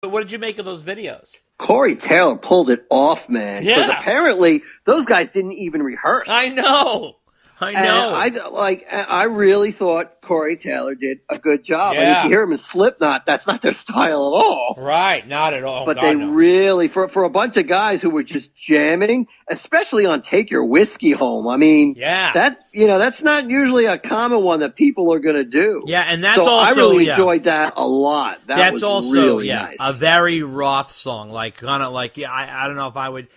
What did you make of those videos? Corey Taylor pulled it off, man. Because apparently those guys didn't even rehearse. I know. I really thought Corey Taylor did a good job. Yeah. And if you hear him in Slipknot, that's not their style at all. Right, not at all. But really, for a bunch of guys who were just jamming, especially on Take Your Whiskey Home. I mean, that's not usually a common one that people are going to do. Yeah, and that's also, I really enjoyed that a lot. That's also really nice. A very Roth song, I don't know if I would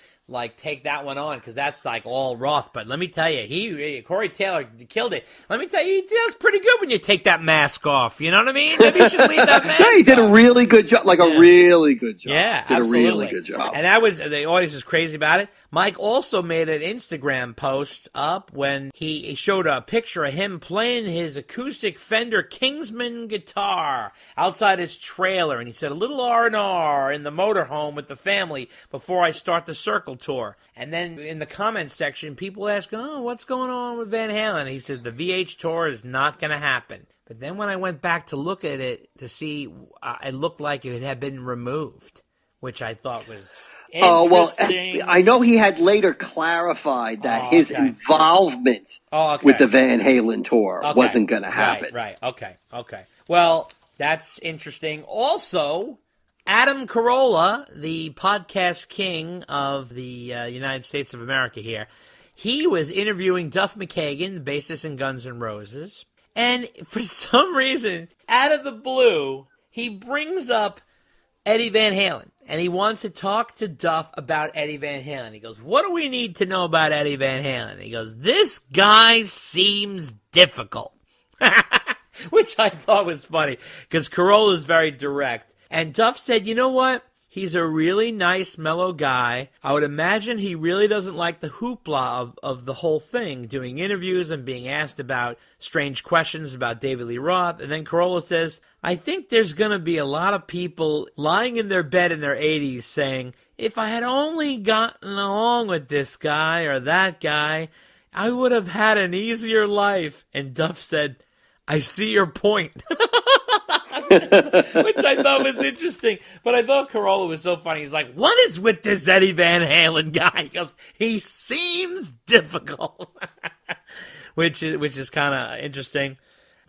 take that one on, because that's all Roth. But let me tell you, Corey Taylor killed it. Let me tell you, he does pretty good when you take that mask off. You know what I mean? Maybe you should leave that mask Yeah, he did a really good job, a really good job. Yeah, did absolutely. a really good job. And the audience is crazy about it. Mike also made an Instagram post up when he showed a picture of him playing his acoustic Fender Kingsman guitar outside his trailer, and he said, a little R&R in the motorhome with the family before I start the Circle Tour. And then in the comments section, people ask, what's going on with Van Halen? And he said, the VH tour is not going to happen. But then when I went back to look at it to see, it looked like it had been removed, which I thought was interesting. I know he had later clarified that his involvement with the Van Halen tour wasn't going to happen. Right. Okay. Well, that's interesting. Also, Adam Carolla, the podcast king of the United States of America here, he was interviewing Duff McKagan, the bassist in Guns N' Roses, and for some reason, out of the blue, he brings up Eddie Van Halen. And he wants to talk to Duff about Eddie Van Halen. He goes, what do we need to know about Eddie Van Halen? He goes, this guy seems difficult. Which I thought was funny, because Carolla is very direct. And Duff said, you know what? He's a really nice, mellow guy. I would imagine he really doesn't like the hoopla of the whole thing, doing interviews and being asked about strange questions about David Lee Roth. And then Carolla says, I think there's going to be a lot of people lying in their bed in their 80s saying, if I had only gotten along with this guy or that guy, I would have had an easier life. And Duff said, I see your point. Which I thought was interesting. But I thought Carolla was so funny. He's like, what is with this Eddie Van Halen guy? He goes, he seems difficult. which is kind of interesting.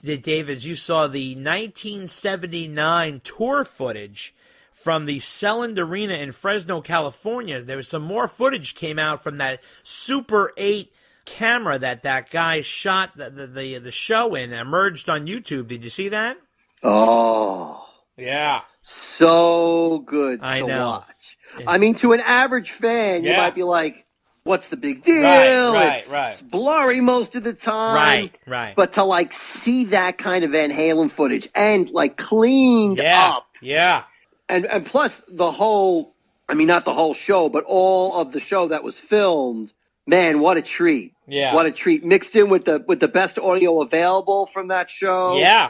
David, you saw the 1979 tour footage from the Selland Arena in Fresno, California. There was some more footage came out from that Super 8 camera that guy shot the show in, emerged on YouTube. Did you see that? Oh. Yeah. So good to watch. I mean, to an average fan, you might be like, what's the big deal? Right. It's blurry most of the time. Right. But to, see that kind of Van Halen footage and, cleaned up. Yeah. And plus the whole, not the whole show, but all of the show that was filmed, man, what a treat. Yeah. What a treat. Mixed in with the best audio available from that show. Yeah.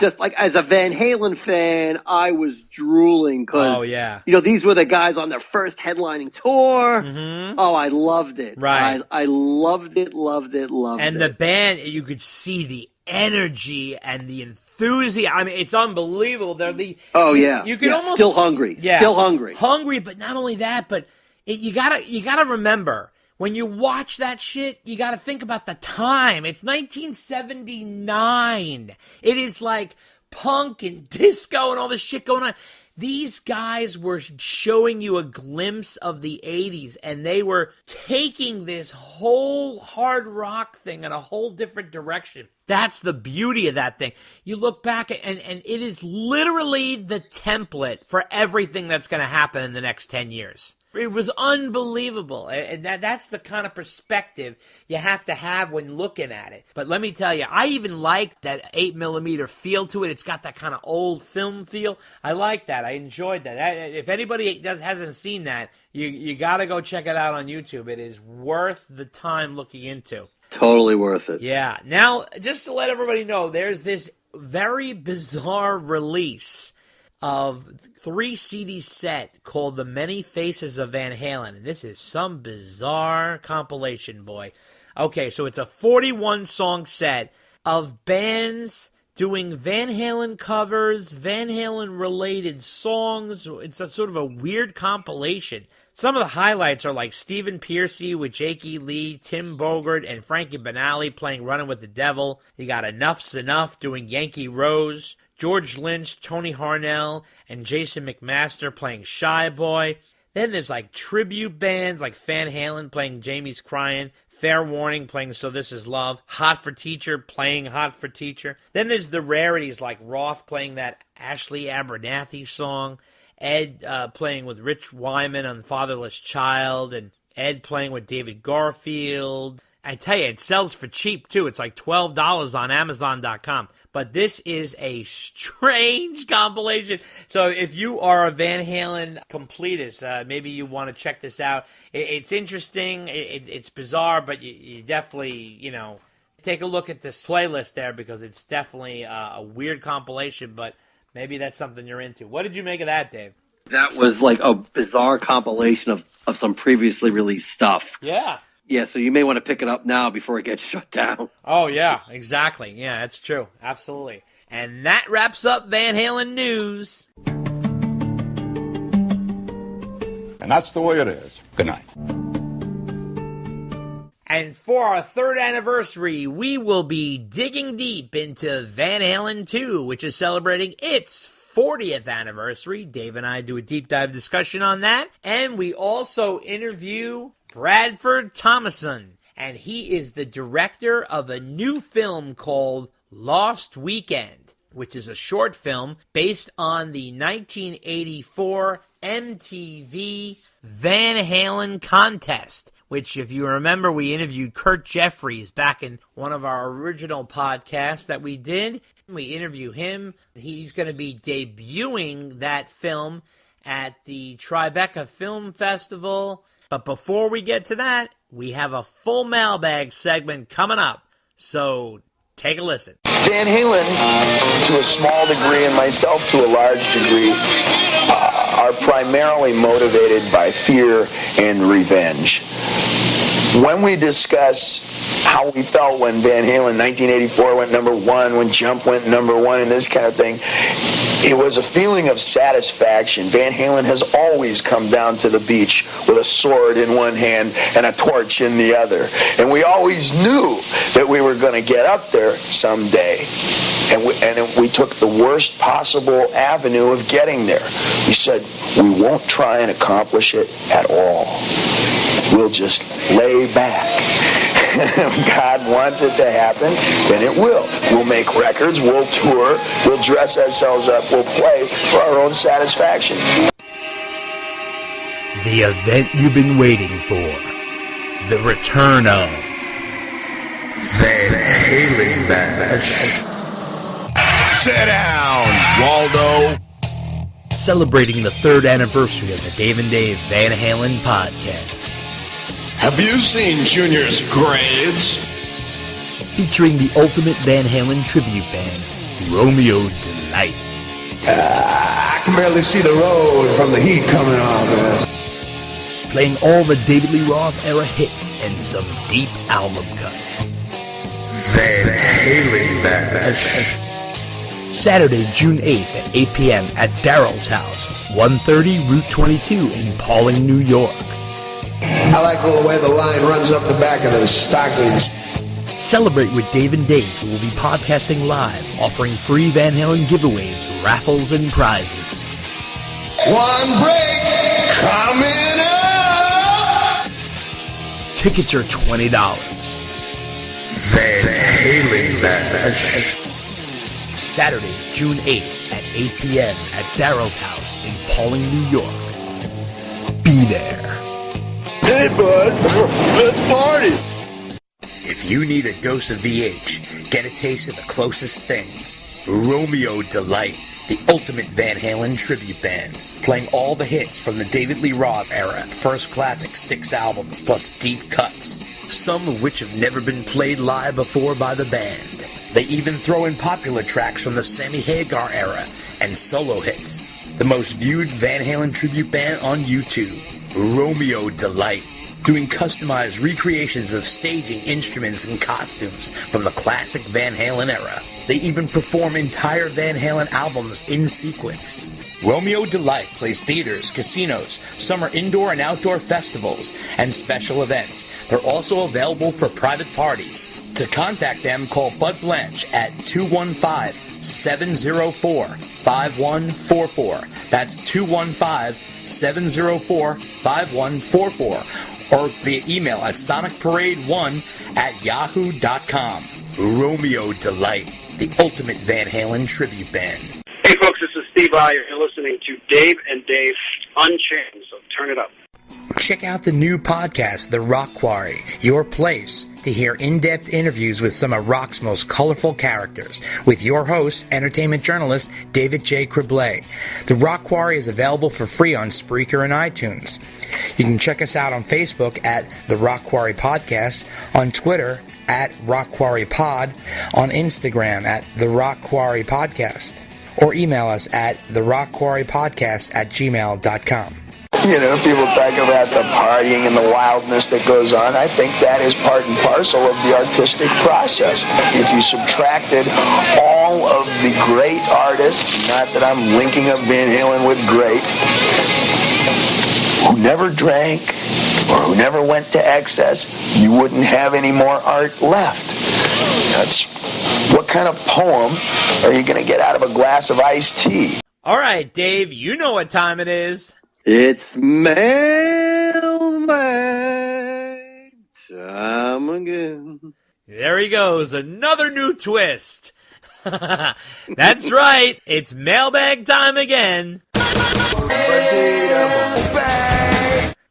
Just as a Van Halen fan, I was drooling because, these were the guys on their first headlining tour. Mm-hmm. Oh, I loved it. Right. I loved it. And the band, you could see the energy and the enthusiasm. It's unbelievable. They're you can almost still hungry. Yeah. Still hungry. Hungry, but not only that, but you gotta remember, when you watch that shit, you got to think about the time. It's 1979. It is like punk and disco and all this shit going on. These guys were showing you a glimpse of the 80s, and they were taking this whole hard rock thing in a whole different direction. That's the beauty of that thing. You look back, and it is literally the template for everything that's going to happen in the next 10 years. It was unbelievable, and that's the kind of perspective you have to have when looking at it. But let me tell you, I even like that 8mm feel to it. It's got that kind of old film feel. I like that. I enjoyed that. If anybody hasn't seen that, you got to go check it out on YouTube. It is worth the time looking into. Totally worth it. Yeah. Now, just to let everybody know, there's this very bizarre release of 3 CD set called The Many Faces of Van Halen. And this is some bizarre compilation, boy. Okay, so it's a 41-song set of bands doing Van Halen covers, Van Halen-related songs. It's a sort of a weird compilation. Some of the highlights are like Stephen Pearcy with Jakey Lee, Tim Bogert, and Frankie Banali playing Running with the Devil. You got Enough's Enough doing Yankee Rose, George Lynch, Tony Harnell, and Jason McMaster playing Shy Boy. Then there's like tribute bands like Van Halen playing Jamie's Crying, Fair Warning playing So This Is Love, Hot for Teacher playing Hot for Teacher. Then there's the rarities like Roth playing that Ashley Abernathy song, Ed playing with Rich Wyman on Fatherless Child, and Ed playing with David Garfield. I tell you, it sells for cheap, too. It's like $12 on Amazon.com. But this is a strange compilation. So if you are a Van Halen completist, maybe you want to check this out. It's interesting. It's bizarre, but you definitely, take a look at this playlist there because it's definitely a weird compilation, but maybe that's something you're into. What did you make of that, Dave? That was like a bizarre compilation of some previously released stuff. Yeah. Yeah, so you may want to pick it up now before it gets shut down. Oh, yeah, exactly. Yeah, that's true. Absolutely. And that wraps up Van Halen news. And that's the way it is. Good night. And for our 3rd anniversary, we will be digging deep into Van Halen II, which is celebrating its 40th anniversary. Dave and I do a deep dive discussion on that. And we also interview Bradford Thomason, and he is the director of a new film called Lost Weekend, which is a short film based on the 1984 MTV Van Halen contest, which, if you remember, we interviewed Kurt Jeffries back in one of our original podcasts that we did. We interview him. He's going to be debuting that film at the Tribeca Film Festival. But before we get to that, we have a full mailbag segment coming up. So take a listen. Van Halen, to a small degree, and myself to a large degree, are primarily motivated by fear and revenge. When we discuss how we felt when Van Halen 1984 went number 1, when Jump went number 1, and this kind of thing, it was a feeling of satisfaction. Van Halen has always come down to the beach with a sword in one hand and a torch in the other. And we always knew that we were going to get up there someday. And we took the worst possible avenue of getting there. We said, we won't try and accomplish it at all. We'll just lay back. If God wants it to happen, then it will. We'll make records, we'll tour, we'll dress ourselves up, we'll play for our own satisfaction. The event you've been waiting for. The return of Van Halen Bash. Sit down, Waldo. Celebrating the 3rd anniversary of the Dave and Dave Van Halen podcast. Have you seen Junior's grades? Featuring the ultimate Van Halen tribute band, Romeo Delight. I can barely see the road from the heat coming on. Playing all the David Lee Roth era hits and some deep album cuts. Van Halen Bash. Saturday, June 8th at 8 p.m. at Daryl's house, 130 Route 22 in Pawling, New York. I like the way the line runs up the back of the stockings. Celebrate with Dave and Dave, who will be podcasting live, offering free Van Halen giveaways, raffles, and prizes. One break coming up! Tickets are $20. Van Halen Bash. Saturday, June 8th at 8 p.m. at Daryl's house in Pawling, New York. Be there. Hey, bud, let's party. If you need a dose of VH, get a taste of the closest thing. Romeo Delight, the ultimate Van Halen tribute band, playing all the hits from the David Lee Roth era, first classic 6 albums, plus deep cuts, some of which have never been played live before by the band. They even throw in popular tracks from the Sammy Hagar era and solo hits. The most viewed Van Halen tribute band on YouTube, Romeo Delight, doing customized recreations of staging, instruments, and costumes from the classic Van Halen era. They even perform entire Van Halen albums in sequence. Romeo Delight plays theaters, casinos, summer indoor and outdoor festivals, and special events. They're also available for private parties. To contact them, call Bud Blanche at 215-704-5144. That's 215-704-5144. Or via email at sonicparade1@yahoo.com. Romeo Delight, the ultimate Van Halen tribute band. Hey folks, this is Steve I. You're listening to Dave and Dave Unchained, so turn it up. Check out the new podcast, The Rock Quarry, your place to hear in-depth interviews with some of rock's most colorful characters, with your host, entertainment journalist David J. Criblay. The Rock Quarry is available for free on Spreaker and iTunes. You can check us out on Facebook at The Rock Quarry Podcast, on Twitter at Rock Quarry Pod, on Instagram at The Rock Quarry Podcast, or email us at therockquarrypodcast@gmail.com. You know, people talk about the partying and the wildness that goes on. I think that is part and parcel of the artistic process. If you subtracted all of the great artists, not that I'm linking up Van Halen with great, who never drank or who never went to excess, you wouldn't have any more art left. That's what kind of poem are you going to get out of a glass of iced tea? All right, Dave, you know what time it is. It's mailbag time again. There he goes, another new twist. That's right, it's mailbag time again.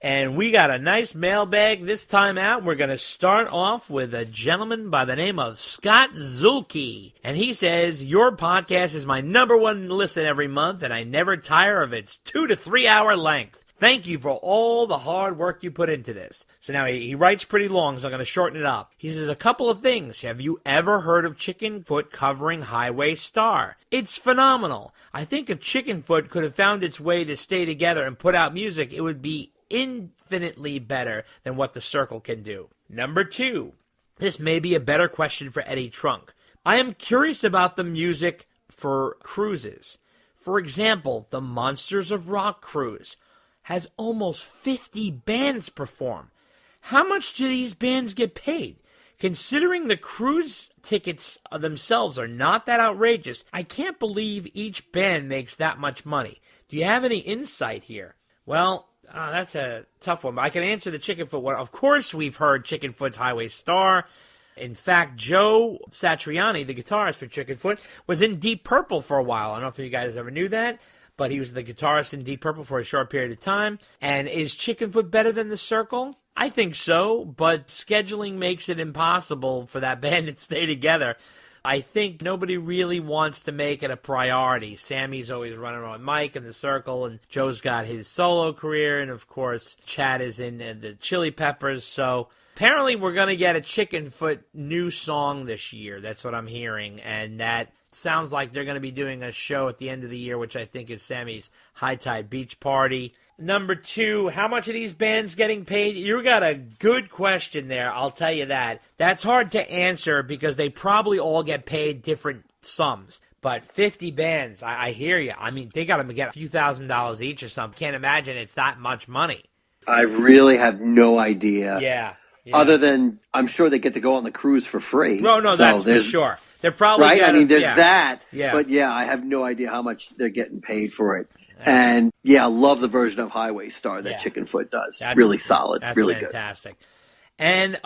And we got a nice mailbag this time out. We're going to start off with a gentleman by the name of Scott Zulke. And he says, your podcast is my number one listen every month, and I never tire of its 2 to 3 hour length. Thank you for all the hard work you put into this. So now he writes pretty long, so I'm going to shorten it up. He says a couple of things. Have you ever heard of Chickenfoot covering Highway Star? It's phenomenal. I think if Chickenfoot could have found its way to stay together and put out music, it would be infinitely better than what the Circle can do. Number 2. This may be a better question for Eddie Trunk. I am curious about the music for cruises. For example, the Monsters of Rock cruise has almost 50 bands perform. How much do these bands get paid? Considering the cruise tickets themselves are not that outrageous, I can't believe each band makes that much money. Do you have any insight here? Well, that's a tough one, but I can answer the Chickenfoot one. Of course we've heard Chickenfoot's Highway Star. In fact, Joe Satriani, the guitarist for Chickenfoot, was in Deep Purple for a while. I don't know if you guys ever knew that, but he was the guitarist in Deep Purple for a short period of time. And is Chickenfoot better than the Circle? I think so, but scheduling makes it impossible for that band to stay together. I think nobody really wants to make it a priority. Sammy's always running around with Mike in the Circle, and Joe's got his solo career, and of course, Chad is in the Chili Peppers. So apparently we're going to get a Chickenfoot new song this year. That's what I'm hearing, and that sounds like they're going to be doing a show at the end of the year, which I think is Sammy's High Tide Beach Party. Number 2, how much are these bands getting paid? You got a good question there, I'll tell you that. That's hard to answer because they probably all get paid different sums. But 50 bands, I hear you. I mean, they got to get a few $1,000s each or something. Can't imagine it's that much money. I really have no idea. Yeah. Other than, I'm sure they get to go on the cruise for free. No, so that's for sure. They're probably right. I mean, there's that. Yeah. But yeah, I have no idea how much they're getting paid for it. And yeah, I love the version of Highway Star that Chickenfoot does. That's really solid. That's really fantastic. And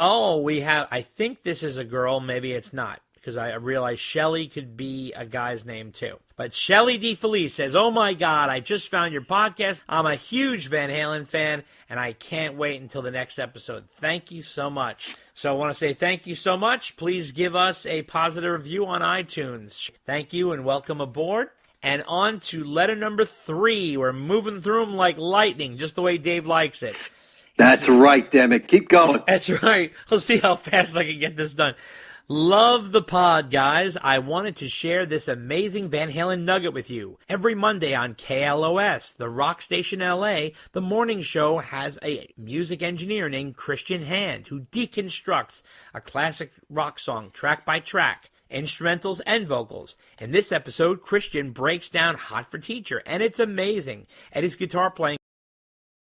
we have, I think this is a girl, maybe it's not, because I realize Shelley could be a guy's name too. But Shelley DeFelice says, oh my God, I just found your podcast. I'm a huge Van Halen fan, and I can't wait until the next episode. Thank you so much. So I want to say thank you so much. Please give us a positive review on iTunes. Thank you and welcome aboard. And on to letter number 3. We're moving through them like lightning, just the way Dave likes it. That's right, damn it. Keep going. That's right. Let's see how fast I can get this done. Love the pod, guys. I wanted to share this amazing Van Halen nugget with you. Every Monday on KLOS, the rock station LA, the morning show has a music engineer named Christian Hand who deconstructs a classic rock song track by track. instrumentals and vocals. In this episode, Christian breaks down Hot for Teacher, and it's amazing. Eddie's guitar playing